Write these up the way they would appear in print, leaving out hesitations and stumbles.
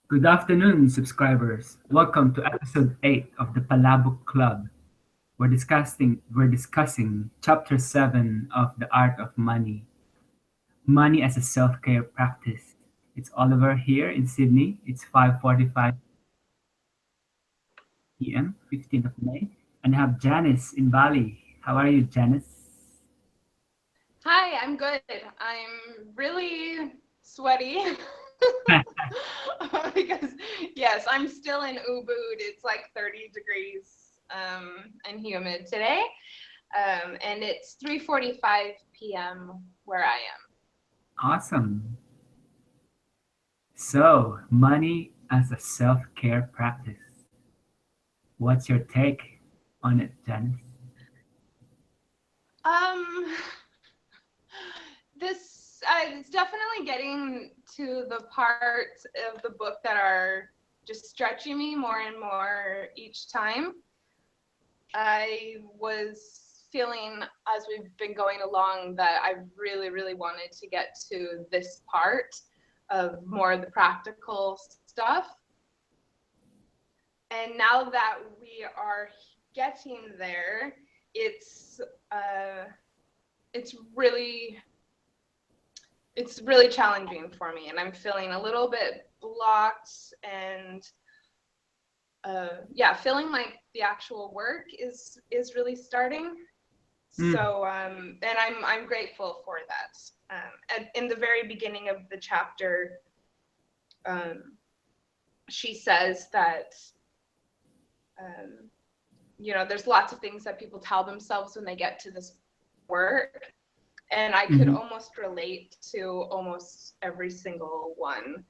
Good afternoon, subscribers. Welcome to episode 8 of the Palabook Club. We're discussing chapter 7 of The Art of Money. Money as a self-care practice. It's Oliver here in Sydney. It's 5:45 p.m., 15th of May, and I have Janice in Bali. How are you, Janice? Hi, I'm good. I'm really sweaty because, yes, I'm still in Ubud. It's like 30 degrees and humid today. And it's 3:45 p.m. where I am. Awesome. So, money as a self-care practice. What's your take on it, Janice? Um, this it's definitely getting to the parts of the book that are just stretching me more and more each time. I was feeling as we've been going along that I really, really wanted to get to this part of more of the practical stuff. And now that we are getting there, it's uh, it's really it's really challenging for me, and I'm feeling a little bit blocked and feeling like the actual work is really starting. Mm, So and I'm grateful for that. In the very beginning of the chapter, um, she says that there's lots of things that people tell themselves when they get to this work, and I could mhm, almost relate to almost every single one.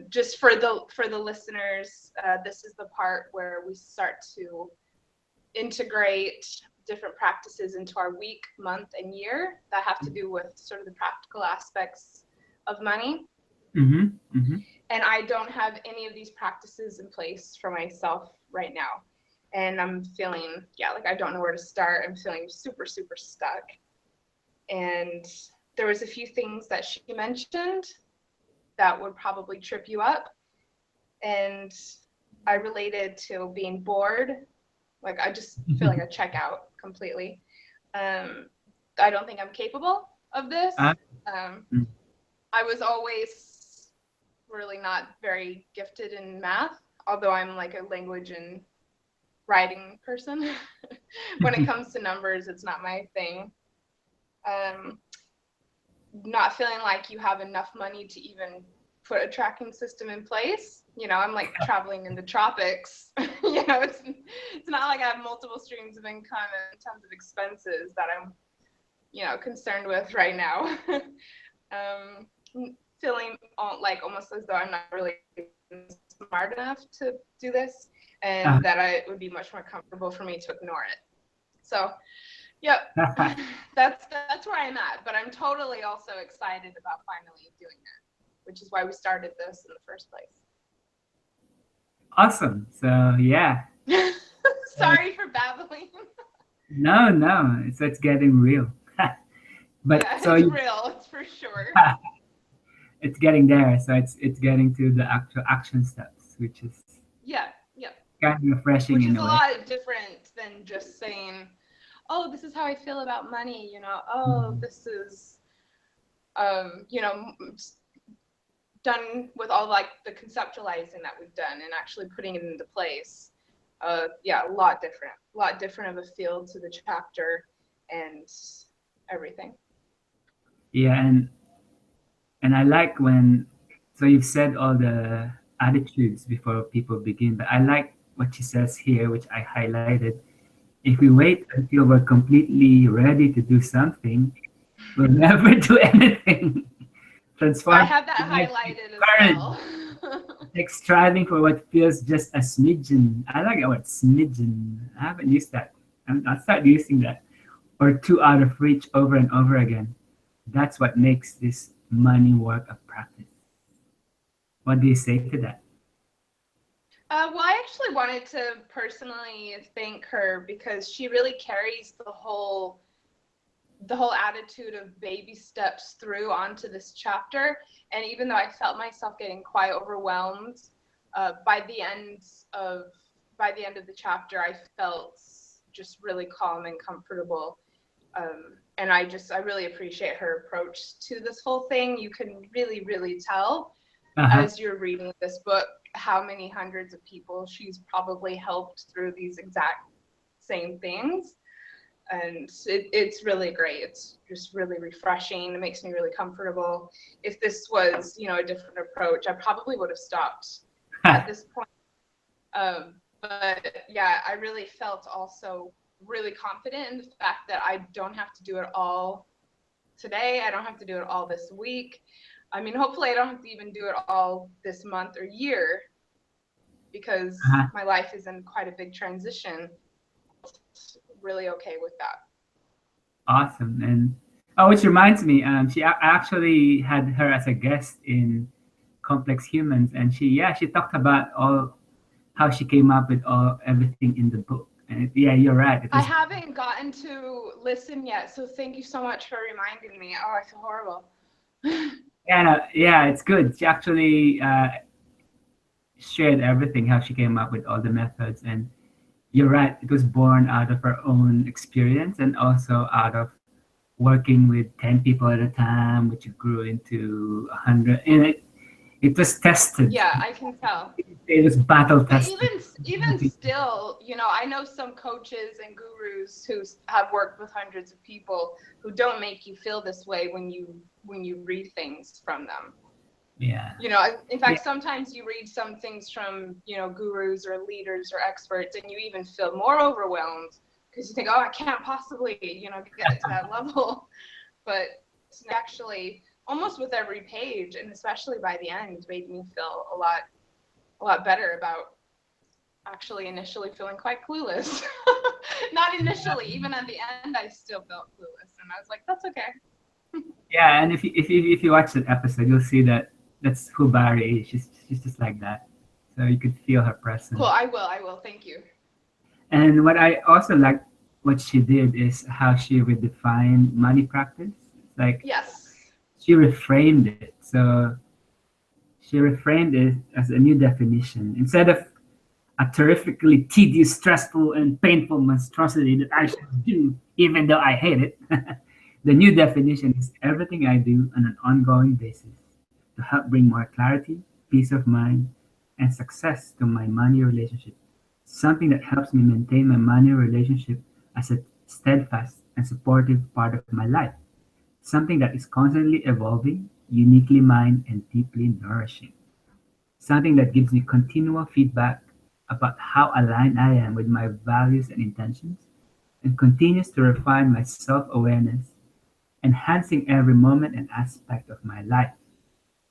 Just for the listeners, this is the part where we start to integrate different practices into our week, month, and year that have to do with sort of the practical aspects of money. mhm, mhm. And I don't have any of these practices in place for myself right now. And I'm feeling, like I don't know where to start. I'm feeling super, super stuck. And there was a few things that she mentioned that would probably trip you up. And I related to being bored. Like I just feel like I check out completely. Um, I don't think I'm capable of Ah, this. Um, mm, I was always really not very gifted in math, although I'm like a language and writing person. When it comes to numbers, it's not my thing. Um, Not feeling like you have enough money to even put a tracking system in place. I'm like traveling in the tropics. It's not like I have multiple streams of income and tons of expenses that I'm, concerned with right now. um, Feeling like almost as though I'm not really smart enough to do this, ah. and that it would be much more comfortable for me to ignore it. So, yep, that's where I'm at. But I'm totally also excited about finally doing it, which is why we started this in the first Awesome. So yeah, place. uh, Sorry for babbling. no, no, it's getting real. But Yeah, so it's you, real. It's for sure. it's getting there. So it's getting to the actual action steps, which is Yeah, yeah. kind of refreshing Which in is a a way. lot different than just saying, "Oh, this is how I feel about money." Oh, Mhm. this is done with all like the conceptualizing that we've done and actually putting it into place. A lot different of a feel to the chapter and everything. Yeah, and I like when so you've said all the attitudes before people begin, but I like what she says here, which I highlighted. If we wait until we're completely ready to do something, we'll never do anything. I Transform have that life takes highlighted as courage. well. It takes striving for what feels just a smidgen. I like that word, smidgen. I haven't used that. I'll start using that. Or too out of reach over and over again. That's what makes this money work a practice. What do you say to that? Well, I actually wanted to personally thank her because she really carries the whole the whole attitude of baby steps through onto this chapter. And even though I felt myself getting quite overwhelmed, by the end of the chapter, I felt just really calm and comfortable. And I really appreciate her approach to this whole thing. You can really, really tell Uh-huh. as you're reading this book how many hundreds of people she's probably helped through these exact same things. And it's really great. It's just really refreshing. It makes me really comfortable. If this was, a different approach, I probably would have stopped at this point. But yeah, I really felt also really confident in the fact that I don't have to do it all today. I don't have to do it all this week. I mean, hopefully I don't have to even do it all this month or year, because Uh-huh. my life is in quite a big transition. Really okay with that. Awesome. And oh, which reminds me, I actually had her as a guest in Complex Humans, and she talked about all how she came up with all everything in the book. And yeah, you're right. It I was haven't gotten to listen yet, so thank you so much for reminding me. Oh, I feel horrible. yeah, no, yeah, it's good. She actually shared everything how she came up with all the methods, and you're right. It was born out of her own experience and also out of working with 10 people at a time, which grew into 100. And it was tested. Yeah, I can tell. It was battle But tested. even still, I know some coaches and gurus who have worked with hundreds of people who don't make you feel this way when you read things from them. Yeah. In Yeah. fact, sometimes you read some things from, gurus or leaders or experts, and you even feel more overwhelmed because you think, oh, I can't possibly, get to that level. But actually, almost with every page, and especially by the end, made me feel a lot better about actually initially feeling quite clueless. Not initially, even at the end, I still felt clueless, and I was like, that's okay. Yeah, and if you watch that episode, you'll see that that's who Barry is. She's just like that. So you could feel her Cool. presence. I will. Thank you. And what I also like what she did is how she redefined money practice. It's like Yes. she reframed it. So she reframed it as a new definition. Instead of a terrifically tedious, stressful, and painful monstrosity that I should do even though I hate it, the new definition is everything I do on an ongoing basis to help bring more clarity, peace of mind, and success to my money relationship. Something that helps me maintain my money relationship as a steadfast and supportive part of my life. Something that is constantly evolving, uniquely mine, and deeply nourishing. Something that gives me continual feedback about how aligned I am with my values and intentions, and continues to refine my self awareness, enhancing every moment and aspect of my life.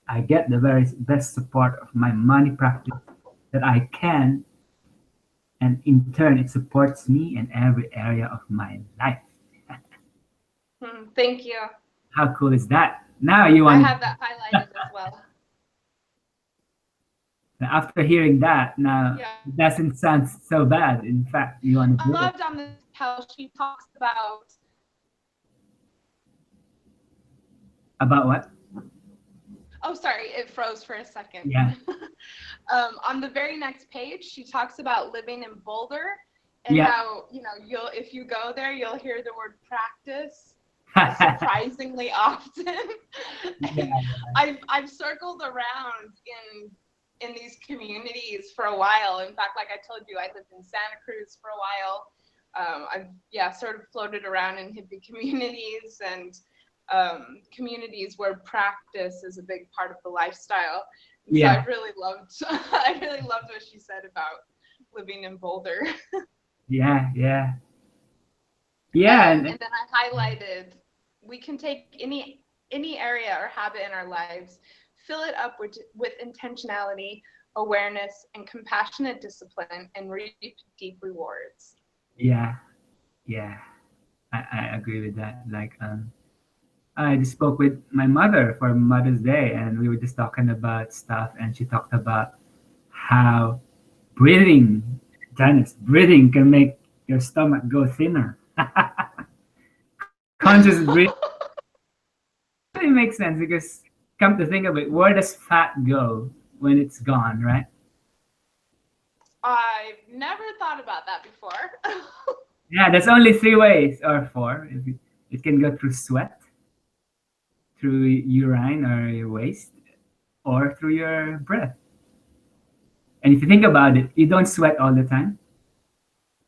I get the very best support of my money practice that I can, and in turn, it supports me in every area of my life. Thank you. How cool is that? Now you I want, have that highlighted as well. after hearing that, now Yeah. it doesn't sound so bad. In fact, you want I to do it. loved on this how she talks about. About what? Oh, sorry, it froze for a second. Yeah. On the very next page, she talks about living in Boulder and Yeah. how, you'll if you go there, you'll hear the word practice surprisingly often. And Yeah. I've circled around in these communities for a while. In fact, like I told you, I lived in Santa Cruz for a while. I've sort of floated around in hippie communities and communities where practice is a big part of the lifestyle. And so I Yeah. really loved I really loved what she said about living in Boulder. Yeah. Yeah. Yeah. And then I highlighted, we can take any area or habit in our lives, fill it up with intentionality, awareness, and compassionate discipline, and reap deep rewards. Yeah. Yeah. I agree with that. Like, I just spoke with my mother for Mother's Day, and we were just talking about stuff, and she talked about how breathing, Janice, breathing can make your stomach go thinner. Conscious breathing really makes sense because come to think of it, where does fat go when it's gone, right? I've never thought about that before. Yeah, there's only three ways or four. It can go through sweat, through urine or your waste, or through your breath. And if you think about it, you don't sweat all the time.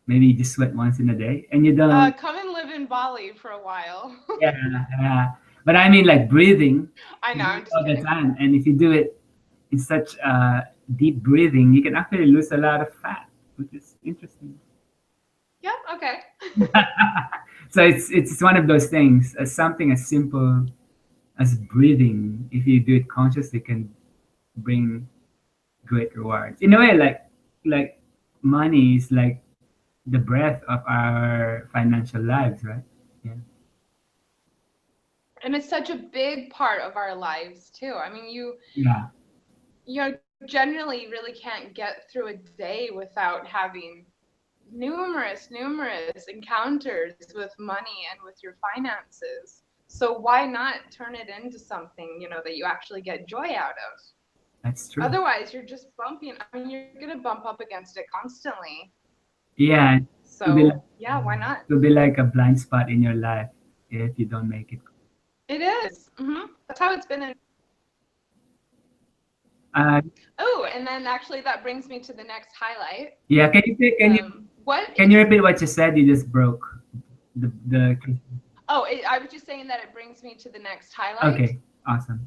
Maybe you just sweat once in a day, and you don't. Come and live in Bali for a while. Yeah, yeah. But I mean, like breathing, I you know, do I'm it just all the kidding. time, and if you do it in such deep breathing, you can actually lose a lot of fat, which is interesting. Yep, okay. So it's one of those things. Something as simple as breathing, if you do it consciously, can bring great rewards. In a way, like money is like the breath of our financial lives, right? Yeah. And it's such a big part of our lives too. I mean, Yeah. you know, generally really can't get through a day without having numerous encounters with money and with your finances. So why not turn it into something, that you actually get joy out of? That's true. Otherwise, you're just bumping. I mean, you're gonna bump up against it constantly. Yeah. To be like, So yeah, why not? to be like a blind spot in your life if you don't make it. It is. That's how it's been. Uh, Oh, and then actually that brings me to the next highlight. yeah. What can you if? repeat what you said? You just broke the. Oh, I was just saying that it brings me to the next highlight. Okay. Awesome.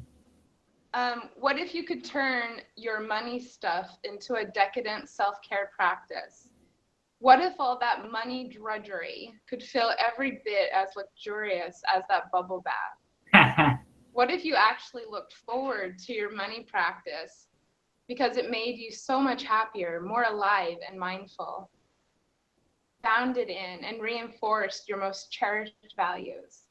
What if you could turn your money stuff into a decadent self-care practice? What if all that money drudgery could feel every bit as luxurious as that bubble bath? What if you actually looked forward to your money practice because it made you so much happier, more alive and mindful, grounded in and reinforced your most cherished values?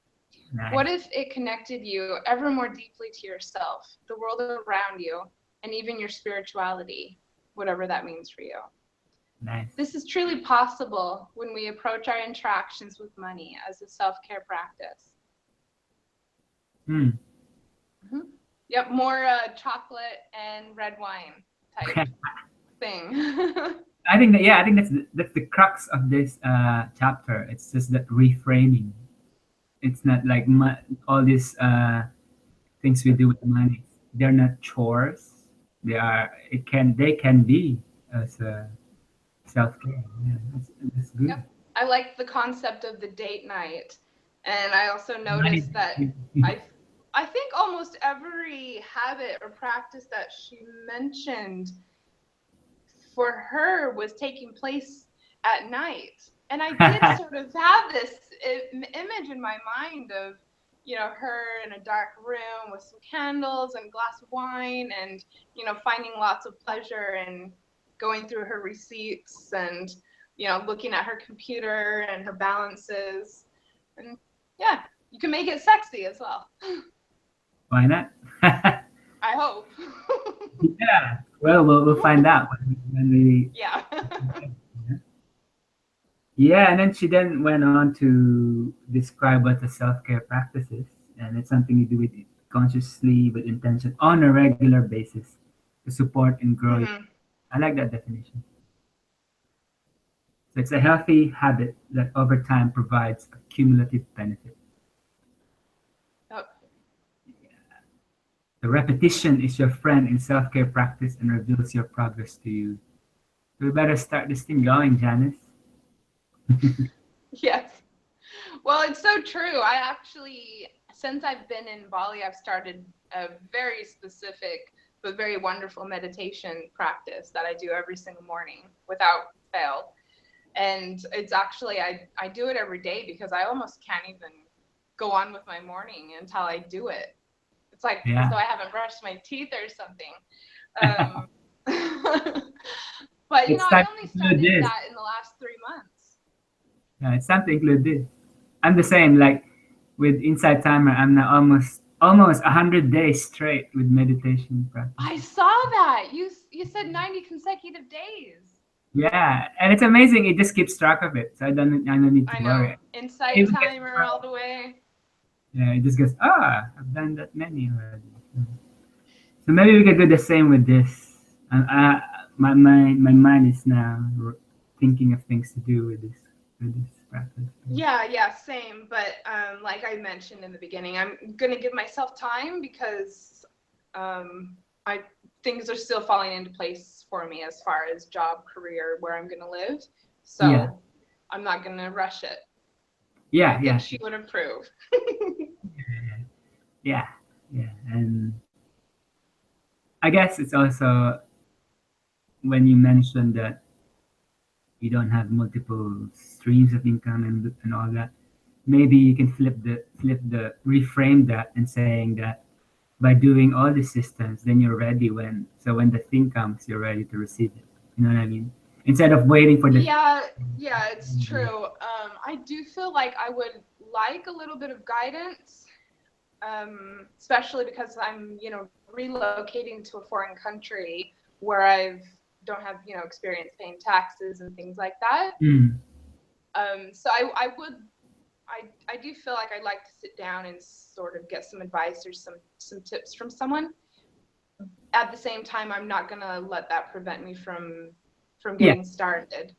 What Nice. if it connected you ever more deeply to yourself, the world around you, and even your spirituality, whatever that means for you? Nice. This is truly possible when we approach our interactions with money as a self-care practice. Hmm. Mm-hmm. Yep, more chocolate and red wine type thing. I think that's the crux of this chapter. It's just that reframing. It's not like all these things we do with money. They're not chores. They can be as a self care. Yeah, that's good. Yep. I like the concept of the date night. And I also Money. noticed that I I think almost every habit or practice that she mentioned for her was taking place at night. And I did sort of have this image in my mind of, her in a dark room with some candles and a glass of wine and, finding lots of pleasure in going through her receipts and, looking at her computer and her balances. And yeah, you can make it sexy as well. Why not? I hope. Yeah. Well, we'll find out when we. Yeah. Yeah, and then she then went on to describe what the self care practice is, and it's something you do with consciously with intention on a regular basis to support and grow. Hmm. I like that definition. So it's a healthy habit that over time provides a cumulative benefit. Oh, The repetition is your friend in self care practice and reveals your progress to you. So we better start this thing going, Janice. yes. Well, it's so true. I actually, since I've been in Bali, I've started a very specific but very wonderful meditation practice that I do every single morning without fail. And it's actually, I do it every day because I almost can't even go on with my morning until I do it. It's like as Yeah. though I haven't brushed my teeth or something. But, It's I time to only include started this. that in the last 3 months. Yeah, it's time to include this. I'm the same. Like with Inside Timer, I'm now almost 100 days straight with meditation practice. I saw that. You said 90 consecutive days. Yeah, and it's amazing. It just keeps track of it, so I don't need I to know. worry. I Insight even get timer all the way. Yeah, it just goes, I've done that many already. So maybe we could do the same with this. My mind is now thinking of things to do with this practice. Yeah, yeah, same. But like I mentioned in the beginning, I'm gonna give myself time because I things are still falling into place for me as far as job, career, where I'm gonna live. Yeah, So I'm not gonna rush it. I yeah, think yeah, she would approve. yeah, yeah. And I guess it's also when you mentioned that you don't have multiple streams of income and all that. Maybe you can flip the reframe that and saying that by doing all the systems, then you're ready when the thing comes, you're ready to receive it. You know what I mean? Instead of waiting for the Yeah, yeah, it's true. I do feel like I would like a little bit of guidance, especially because I'm, relocating to a foreign country where I don't have, experience paying taxes and things like that. Mm, So I do feel like I'd like to sit down and sort of get some advice or some tips from someone. At the same time, I'm not gonna let that prevent me from yeah, getting started.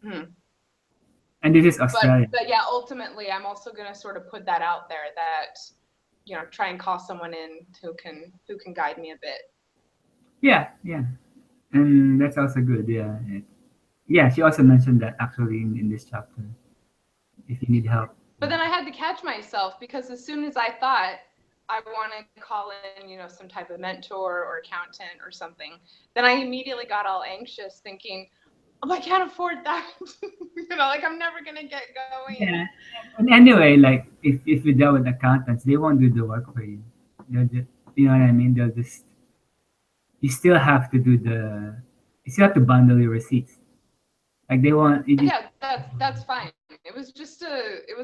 Hmm. and this is but Australia. but yeah, ultimately I'm also going to sort of put that out there that try and call someone in who can guide me a bit. Yeah, yeah, and that's also good. Yeah, yeah. She also mentioned that actually in this chapter, if you need help. But then I had to catch myself because as soon as I thought I want to call in some type of mentor or accountant or something, then I immediately got all anxious thinking, oh, I can't afford that. Like I'm never going to get going. Yeah, and anyway, like if you deal with accountants, they won't do the work for you. They'll just, you know what I mean? They'll just you still have to do the you still have to bundle your receipts. Like they want you just Yeah, that's fine. It was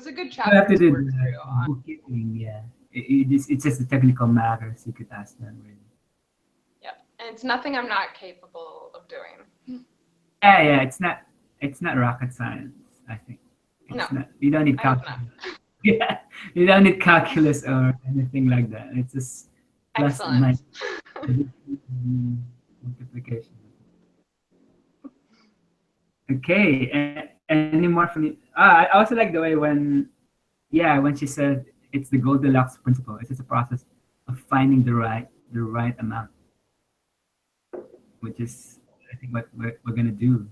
a good you chapter have to to do work the through on. bookkeeping. Yeah, it's just the technical matters you could ask them. Really. Yep. And it's nothing I'm not capable of doing. Yeah, yeah. It's not rocket science. I think No, it's not. You don't need I hope calculus. not. Yeah, you don't need calculus or anything like that. It's just plus and minus Excellent. multiplication. Okay, any more from you? I also like the way when she said it's the Goldilocks principle. It's just a process of finding the right amount, which is I think what we're gonna do.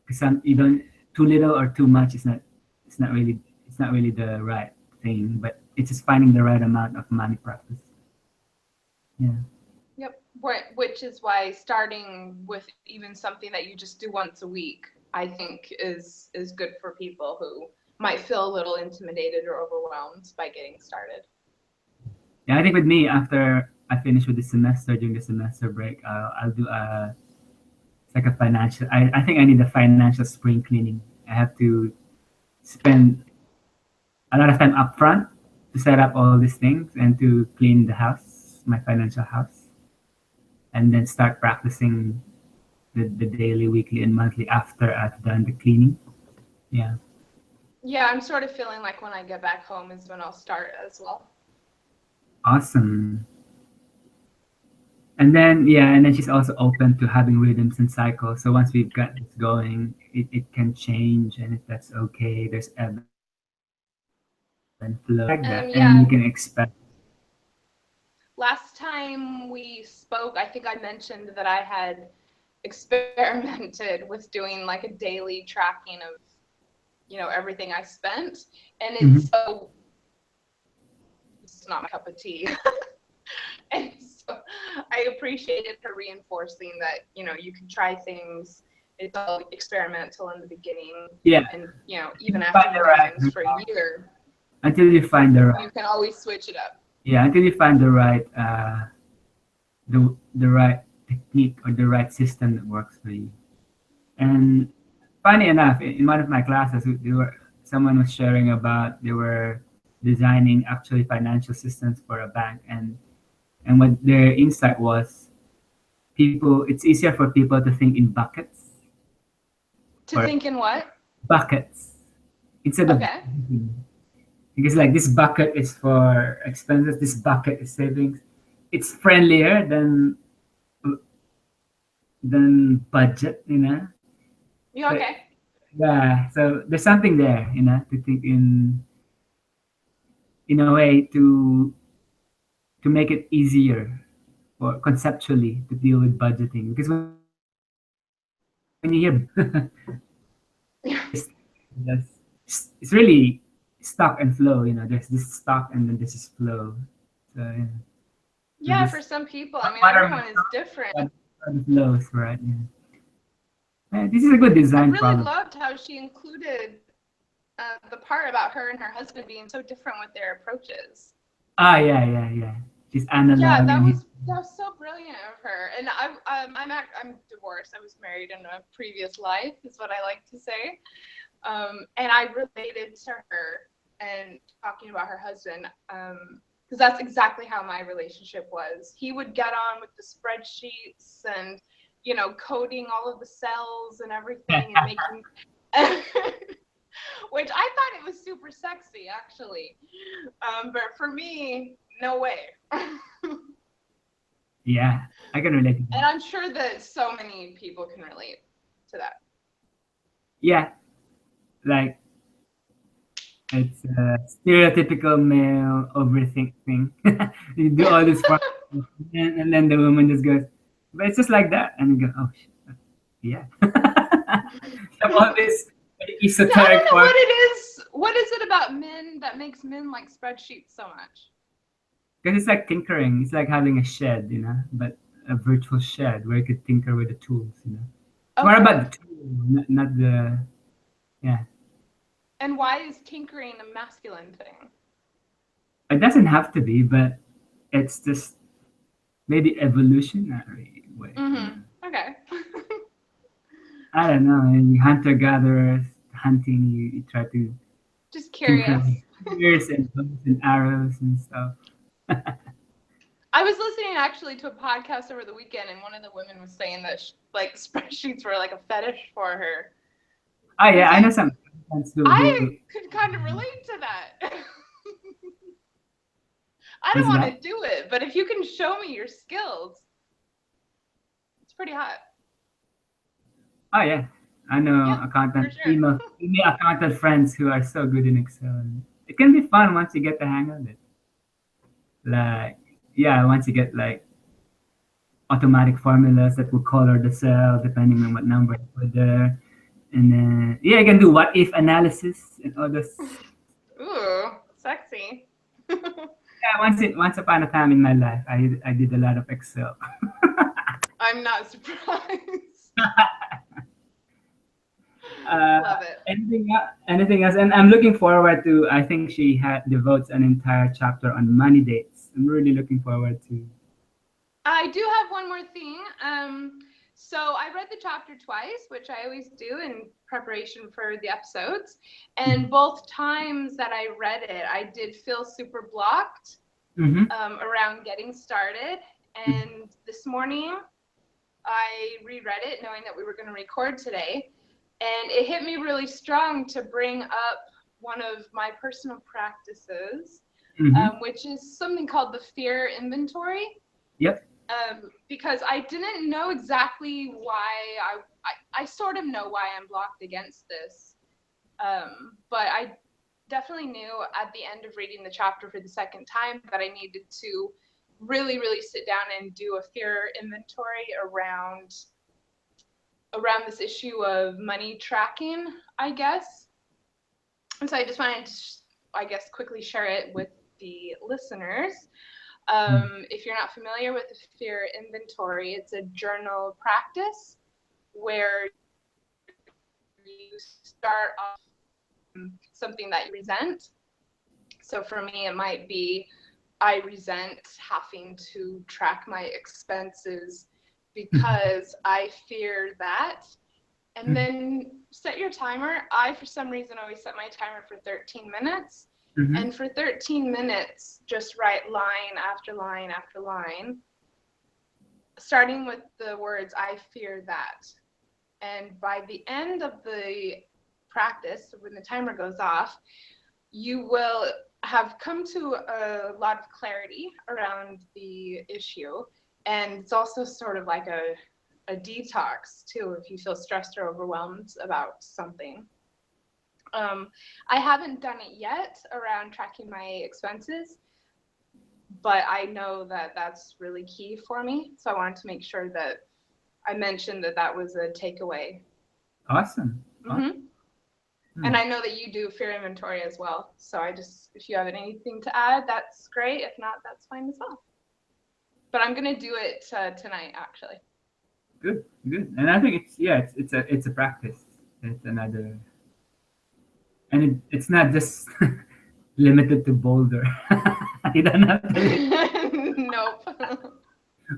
Because some you don't too little or too much is not it's not really the right thing, but it's just finding the right amount of money practice. Yeah. Yep. Which is why starting with even something that you just do once a week, I think is good for people who might feel a little intimidated or overwhelmed by getting started. Yeah, I think with me after I finish with the semester during the semester break, I'll do a it's like a financial. I think I need a financial spring cleaning. I have to spend a lot of time upfront to set up all these things and to clean the house, my financial house, and then start practicing the daily, weekly, and monthly after I've done the cleaning. Yeah, Yeah, I'm sort of feeling like when I get back home is when I'll start as well. awesome. And then she's also open to having rhythms and cycles. So once we've got this going, it can change, and if that's okay, there's ebb and flow. I like that, and Yeah, you can expect. last time we spoke, I think I mentioned that I had experimented with doing like a daily tracking of everything I spent, and Mhm. it's not my cup of tea. And so I appreciated her reinforcing that you can try things. It's all experimental in the beginning, Yeah, and until even you after find you the do right things for a year, until you find the you right can always switch it up. yeah until you find the right technique or the right system that works for you. And funny enough, in one of my classes, someone was sharing about they were designing actually financial systems for a bank, and what their insight was, people it's easier for people to think in buckets To or think in what? buckets instead of Okay. banking. because like this bucket is for expenses, this bucket is savings. It's friendlier than budget, you know. You So okay? yeah, so there's something there, you know, to think in a way to make it easier or conceptually to deal with budgeting. Because when you hear it's really stock and flow, you know. There's this stock and then this is flow. So yeah, so Yeah, for this some people, I mean, what are my everyone is stocks? different. What are the flows, right? Yeah. Yeah, this is a good I design really problem. loved how she included the part about her and her husband being so different with their approaches. Ah, yeah, yeah, yeah. She's Yeah, analog and he's that was so brilliant of her. And I'm divorced. I was married in a previous life, is what I like to say. And I related to her and talking about her husband, because that's exactly how my relationship was. He would get on with the spreadsheets and, coding all of the cells and everything and making, which I thought it was super sexy, actually. But for me, no way. yeah, I can relate to And that. I'm sure that so many people can relate to that. Yeah, like it's a stereotypical male overthink thing. You do all this for, and then the woman just goes, but it's just like that, and you go, oh shit, yeah. Have all this Yeah, I esoteric don't know form what it is. What is it about men that makes men like spreadsheets so much? because it's like tinkering. It's like having a shed, you know, but a virtual shed where you could tinker with the tools, you know. It's more Okay. about the tool, not the yeah. And why is tinkering a masculine thing? It doesn't have to be, but it's just maybe evolutionary way, you know. Mm-hmm. Okay. I don't know. Hunter gatherers hunting, you try to Just tinker curious. with spears and bows and arrows and stuff. I was listening actually to a podcast over the weekend, and one of the women was saying that like spreadsheets were like a fetish for her. Oh And yeah, it's I know like some friends I could kind of relate to that. I what's don't want that? to do it, but if you can show me your skills, it's pretty hot. Oh yeah, I know Yeah, for accountant sure. female accountant friends who are so good in Excel. And it can be fun once you get the hang of it. Like yeah, once you get like automatic formulas that will color the cell depending on what number you put there, and then yeah, you can do what if analysis and all this. Ooh, sexy. Yeah, once upon a time in my life, I did a lot of Excel. I'm not surprised. Uh, Love it. anything else? And I'm looking forward to. I think she had devotes an entire chapter on money dates. I'm really looking forward to. I do have one more thing. So I read the chapter twice, which I always do in preparation for the episodes. And both times that I read it, I did feel super blocked Mm-hmm. around getting started. And this morning, I reread it knowing that we were going to record today. And it hit me really strong to bring up one of my personal practices, Mm-hmm. which is something called the fear inventory. Yep. Because I didn't know exactly why I sort of know why I'm blocked against this. But I definitely knew at the end of reading the chapter for the second time that I needed to really, really sit down and do a fear inventory around this issue of money tracking, I guess. And so I just wanted to, I guess, quickly share it with the listeners. If you're not familiar with the fear inventory, it's a journal practice where you start off something that you resent. So for me, it might be I resent having to track my expenses because I fear that. And then set your timer. I, for some reason, always set my timer for 13 minutes. Mm-hmm. And for 13 minutes, just write line after line after line, starting with the words, I fear that. And by the end of the practice, when the timer goes off, you will have come to a lot of clarity around the issue. And it's also sort of like a detox too if you feel stressed or overwhelmed about something. I haven't done it yet around tracking my expenses, but I know that that's really key for me. So I wanted to make sure that I mentioned that that was a takeaway. Awesome. Hmm. And Hmm. I know that you do fear inventory as well. So I just, if you have anything to add, that's great. If not, that's fine as well. But I'm gonna do it tonight, actually. Good, good. And I think it's yeah, it's a practice. It's another, and it's not just limited to Boulder. You don't have to. Nope.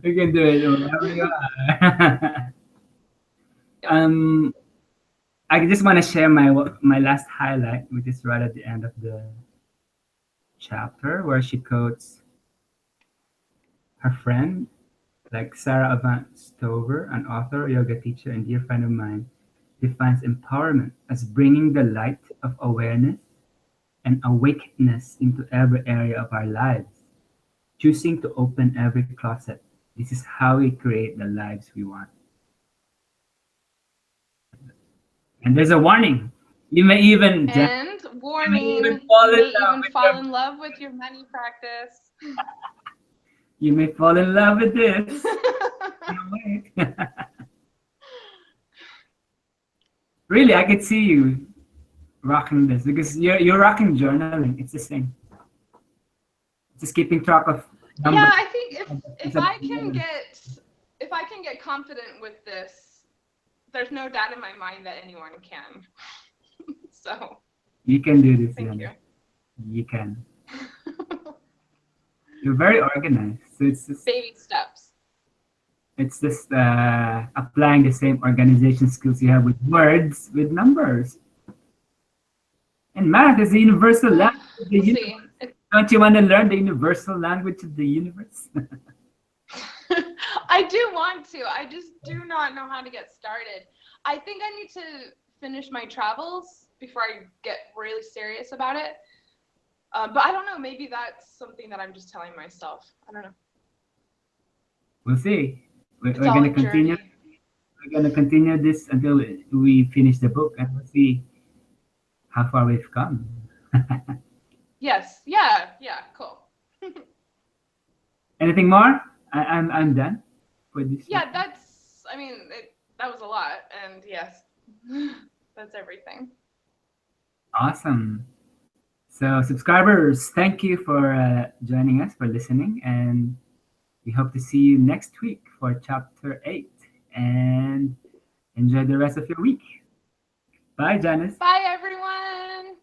You can do it wherever you are. Yep. I just want to share my last highlight, which is right at the end of the chapter, where she quotes her friend, like Sarah Avant Stover, an author, yoga teacher, and dear friend of mine, defines empowerment as bringing the light of awareness and awakeness into every area of our lives, choosing to open every closet. This is how we create the lives we want. And there's a warning. You may even, Jen, And you may even warning, fall you in may love even with fall your, in love with your money practice. you may fall in love with this. Wait. Really, I could see you rocking this because you're rocking journaling. It's the same. Just keeping track of Yeah, numbers. I think It's a- if I can get confident with this, there's no doubt in my mind that anyone can. So You can do this, thank you. Jen. You can. You're very organized. So Baby steps. it's just applying the same organization skills you have with words with numbers. And math is the universal language of the We'll universe. see. Don't you want to learn the universal language of the universe? I do want to. I just do not know how to get started. I think I need to finish my travels before I get really serious about it. But I don't know. Maybe that's something that I'm just telling myself. I don't know. We'll see. It's We're all gonna a continue. journey. We're gonna continue this until we finish the book, and we'll see how far we've come. Yes. Yeah. Yeah. Cool. Anything more? I'm done for this Yeah. chapter. That's. I mean, that was a lot, and yes, that's everything. Awesome. So subscribers, thank you for joining us, for listening, and we hope to see you next week for chapter 8. And enjoy the rest of your week. Bye, Janice. Bye, everyone.